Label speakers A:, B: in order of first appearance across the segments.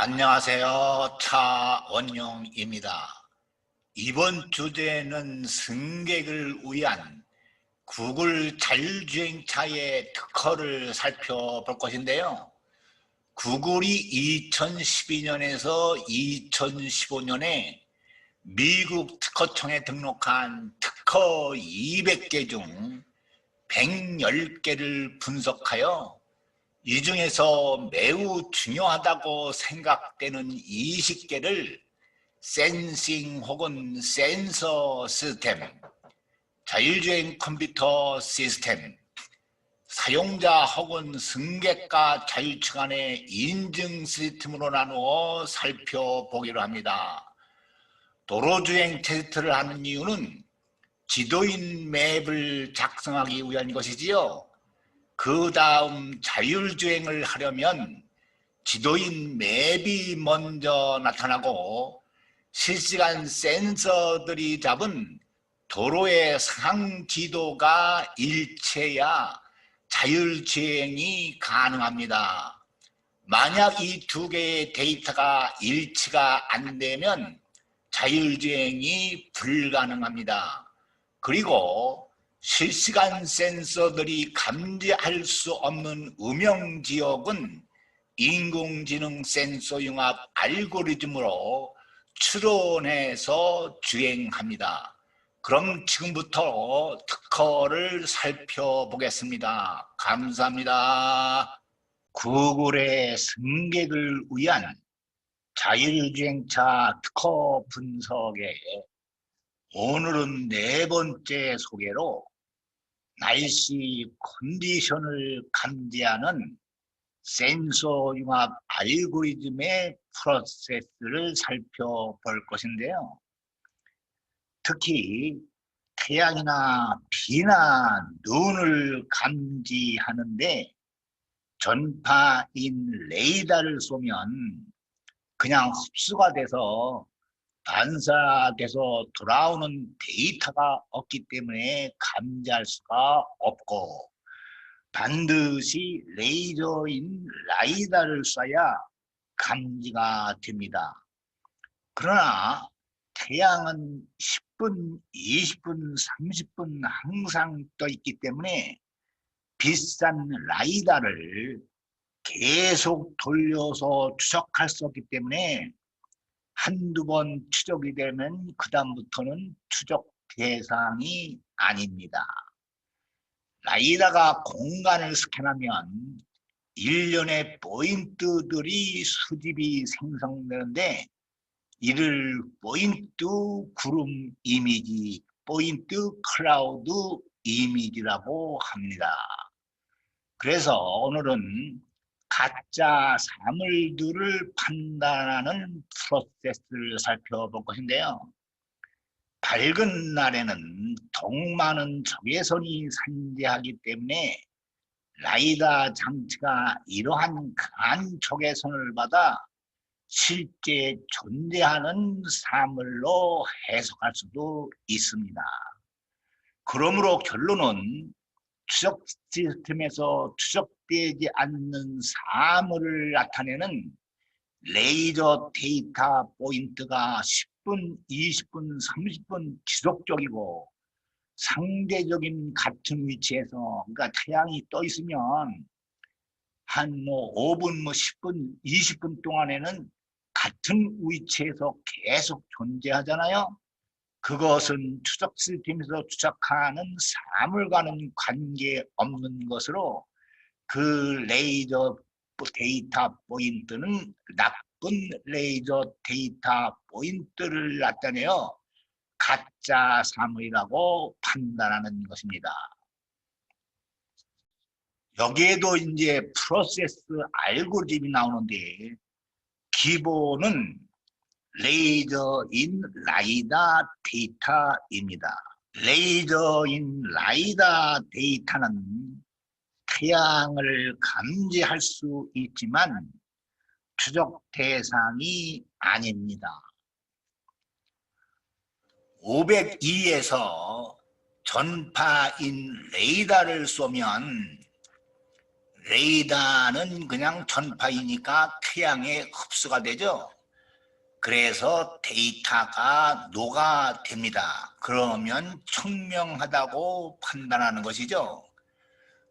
A: 안녕하세요. 차원용입니다. 이번 주제는 승객을 위한 구글 자율주행차의 특허를 살펴볼 것인데요. 구글이 2012년에서 2015년에 미국 특허청에 등록한 특허 200개 중 110개를 분석하여 이 중에서 매우 중요하다고 생각되는 20개를 센싱 혹은 센서 시스템, 자율주행 컴퓨터 시스템, 사용자 혹은 승객과 자율주 간의 인증 시스템으로 나누어 살펴보기로 합니다. 도로주행 테스트를 하는 이유는 지도인 맵을 작성하기 위한 것이지요. 그 다음 자율주행을 하려면 지도인 맵이 먼저 나타나고 실시간 센서들이 잡은 도로의 상황 지도가 일치해야 자율주행이 가능합니다. 만약 이 두 개의 데이터가 일치가 안 되면 자율주행이 불가능합니다. 그리고 실시간 센서들이 감지할 수 없는 음영 지역은 인공지능 센서 융합 알고리즘으로 추론해서 주행합니다. 그럼 지금부터 특허를 살펴보겠습니다. 감사합니다. 구글의 승객을 위한 자율주행차 특허 분석에 오늘은 네 번째 소개로 날씨 컨디션을 감지하는 센서 융합 알고리즘의 프로세스를 살펴볼 것인데요. 특히 태양이나 비나 눈을 감지하는데 전파인 레이더를 쏘면 그냥 흡수가 돼서 반사돼서 돌아오는 데이터가 없기 때문에 감지할 수가 없고 반드시 레이저인 라이다를 쏴야 감지가 됩니다. 그러나 태양은 10분, 20분, 30분 항상 떠 있기 때문에 비싼 라이다를 계속 돌려서 추적할 수 없기 때문에 한두 번 추적이 되면 그 다음부터는 추적 대상이 아닙니다. 라이다가 공간을 스캔하면 일련의 포인트들이 수집이 생성되는데 이를 포인트 구름 이미지, 포인트 클라우드 이미지라고 합니다. 그래서 오늘은 가짜 사물들을 판단하는 프로세스를 살펴볼 것인데요. 밝은 날에는 동 많은 적외선이 산재하기 때문에 라이다 장치가 이러한 강한 적외선을 받아 실제 존재하는 사물로 해석할 수도 있습니다. 그러므로 결론은 추적 시스템에서 추적되지 않는 사물을 나타내는 레이저 데이터 포인트가 10분, 20분, 30분 지속적이고 상대적인 같은 위치에서, 그러니까 태양이 떠 있으면 한 5분, 10분, 20분 동안에는 같은 위치에서 계속 존재하잖아요. 그것은 추적 시스템에서 추적하는 사물과는 관계없는 것으로 그 레이저 데이터 포인트는 나쁜 레이저 데이터 포인트를 나타내어 가짜 사물이라고 판단하는 것입니다. 여기에도 이제 프로세스 알고리즘이 나오는데 기본은 레이저인 라이다 데이터입니다. 레이저인 라이다 데이터는 태양을 감지할 수 있지만 추적 대상이 아닙니다. 502에서 전파인 레이더를 쏘면 레이더는 그냥 전파이니까 태양에 흡수가 되죠. 그래서 데이터가 녹아됩니다. 그러면 청명하다고 판단하는 것이죠.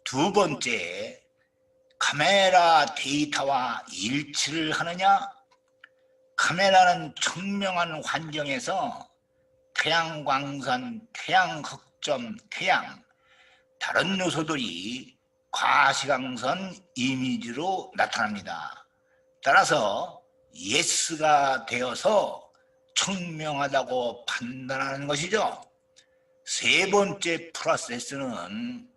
A: 두 번째, 카메라 데이터와 일치를 하느냐? 카메라는 청명한 환경에서 태양광선, 태양흑점, 태양, 다른 요소들이 과시광선 이미지로 나타납니다. 따라서 예스가 되어서 청명하다고 판단하는 것이죠. 세 번째 프로세스는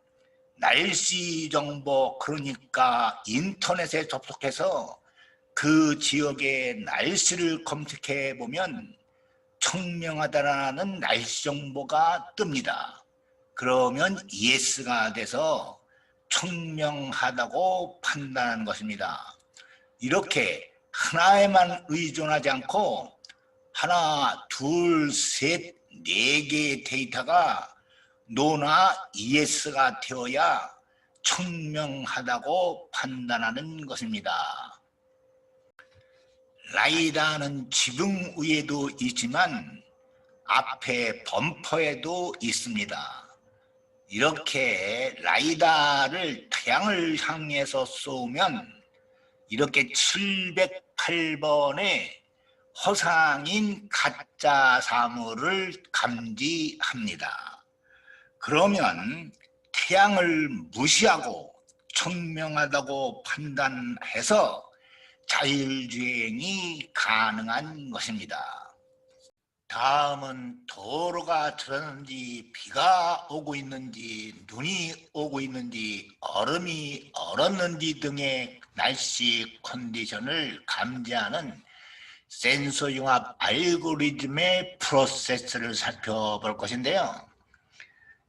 A: 날씨 정보, 그러니까 인터넷에 접속해서 그 지역의 날씨를 검색해 보면 청명하다라는 날씨 정보가 뜹니다. 그러면 예스가 돼서 청명하다고 판단하는 것입니다. 이렇게 하나에만 의존하지 않고 하나, 둘, 셋, 네 개의 데이터가 노나 예스가 되어야 청명하다고 판단하는 것입니다. 라이다는 지붕 위에도 있지만 앞에 범퍼에도 있습니다. 이렇게 라이다를 태양을 향해서 쏘면 이렇게 708번의 허상인 가짜 사물을 감지합니다. 그러면 태양을 무시하고 청명하다고 판단해서 자율주행이 가능한 것입니다. 다음은 도로가 젖었는지 비가 오고 있는지 눈이 오고 있는지 얼음이 얼었는지 등의 날씨 컨디션을 감지하는 센서 융합 알고리즘의 프로세스를 살펴볼 것인데요.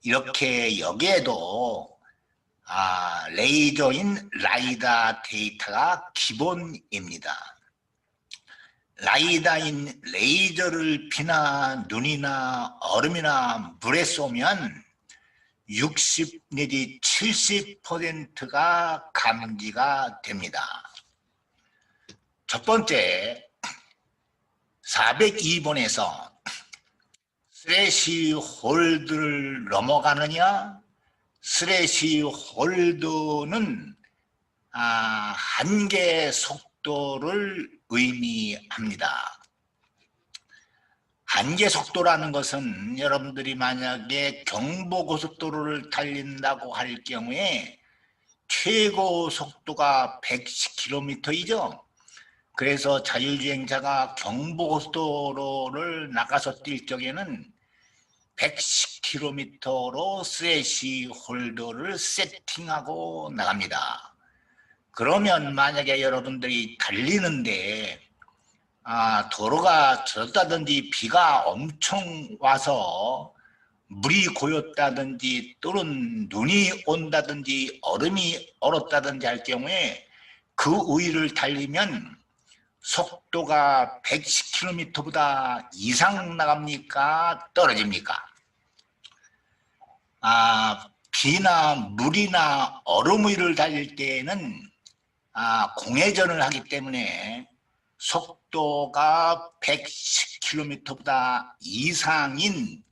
A: 이렇게 여기에도 레이더인 라이다 데이터가 기본입니다. 라이다인 레이저를 비나 눈이나 얼음이나 물에 쏘면 60 내지 70%가 감지가 됩니다. 첫 번째, 402번에서 스레시 홀드를 넘어가느냐? 스레시 홀드는 한계 속도를 의미합니다. 한계 속도라는 것은 여러분들이 만약에 경부고속도로를 달린다고 할 경우에 최고 속도가 110km이죠. 그래서 자율주행자가 경부고속도로를 나가서 뛸 적에는 110km로 스레시 홀더를 세팅하고 나갑니다. 그러면 만약에 여러분들이 달리는데 도로가 젖었다든지 비가 엄청 와서 물이 고였다든지 또는 눈이 온다든지 얼음이 얼었다든지 할 경우에 그 위를 달리면 속도가 110km보다 이상 나갑니까? 떨어집니까? 비나 물이나 얼음 위를 달릴 때에는 공회전을 하기 때문에 속도가 110km보다 이상인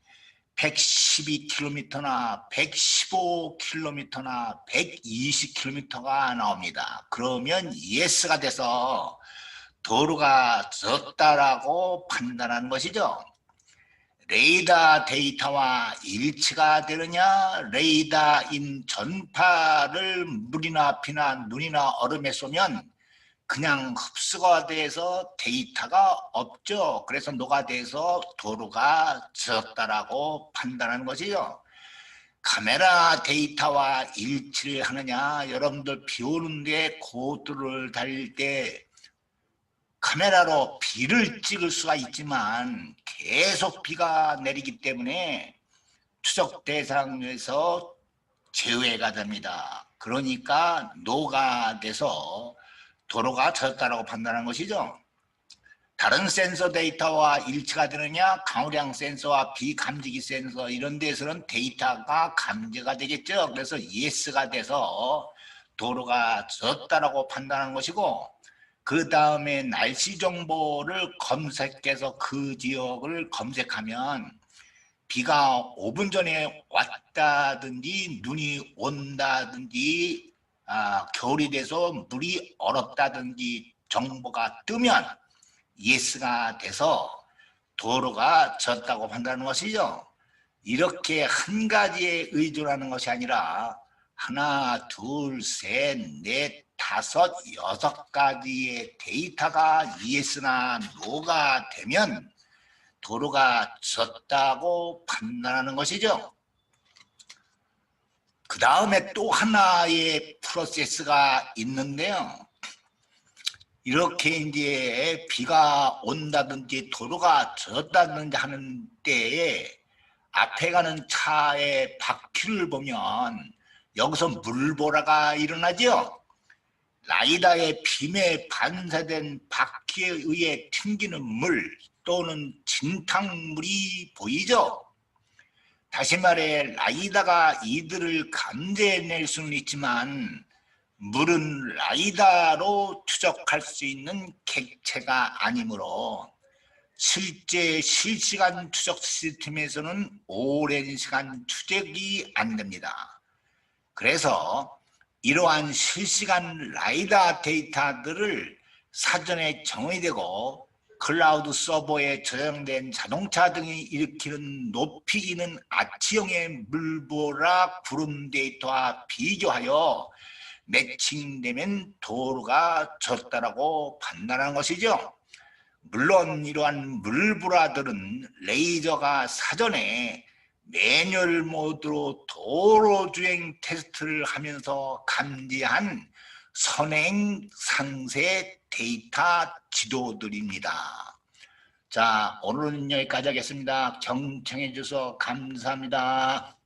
A: 112km나 115km나 120km가 나옵니다. 그러면 예스가 돼서 도로가 젖었다라고 판단하는 것이죠. 레이더 데이터와 일치가 되느냐, 레이더인 전파를 물이나 비나 눈이나 얼음에 쏘면 그냥 흡수가 돼서 데이터가 없죠. 그래서 녹아돼서 도로가 젖었다라고 판단하는 것이죠. 카메라 데이터와 일치를 하느냐, 여러분들 비 오는데 고도를 달릴 때 카메라로 비를 찍을 수가 있지만 계속 비가 내리기 때문에 추적 대상에서 제외가 됩니다. 그러니까 노가 돼서 도로가 젖었다고 판단하는 것이죠. 다른 센서 데이터와 일치가 되느냐, 강우량 센서와 비감지기 센서 이런 데서는 데이터가 감지가 되겠죠. 그래서 예스가 돼서 도로가 젖었다라고 판단하는 것이고, 그 다음에 날씨 정보를 검색해서 그 지역을 검색하면 비가 5분 전에 왔다든지 눈이 온다든지 겨울이 돼서 물이 얼었다든지 정보가 뜨면 예스가 돼서 도로가 졌다고 판단하는 것이죠. 이렇게 한 가지에 의존하는 것이 아니라 하나, 둘, 셋, 넷, 다섯, 여섯 가지의 데이터가 예스나 노가 되면 도로가 졌다고 판단하는 것이죠. 그 다음에 또 하나의 프로세스가 있는데요. 이렇게 이제 비가 온다든지 도로가 젖다든지 하는 때에 앞에 가는 차의 바퀴를 보면 여기서 물보라가 일어나죠. 라이다의 빔에 반사된 바퀴에 의해 튕기는 물 또는 진탕물이 보이죠. 다시 말해 라이다가 이들을 감지해낼 수는 있지만 물은 라이다로 추적할 수 있는 객체가 아니므로 실제 실시간 추적 시스템에서는 오랜 시간 추적이 안 됩니다. 그래서 이러한 실시간 라이다 데이터들을 사전에 정의되고 클라우드 서버에 저장된 자동차 등이 일으키는 높이 있는 아치형의 물보라 구름 데이터와 비교하여 매칭되면 도로가 졌다라고 판단하는 것이죠. 물론 이러한 물보라들은 레이저가 사전에 매뉴얼 모드로 도로 주행 테스트를 하면서 감지한 선행 상세 데이터 지도들입니다. 자, 오늘은 여기까지 하겠습니다. 경청해 주셔서 감사합니다.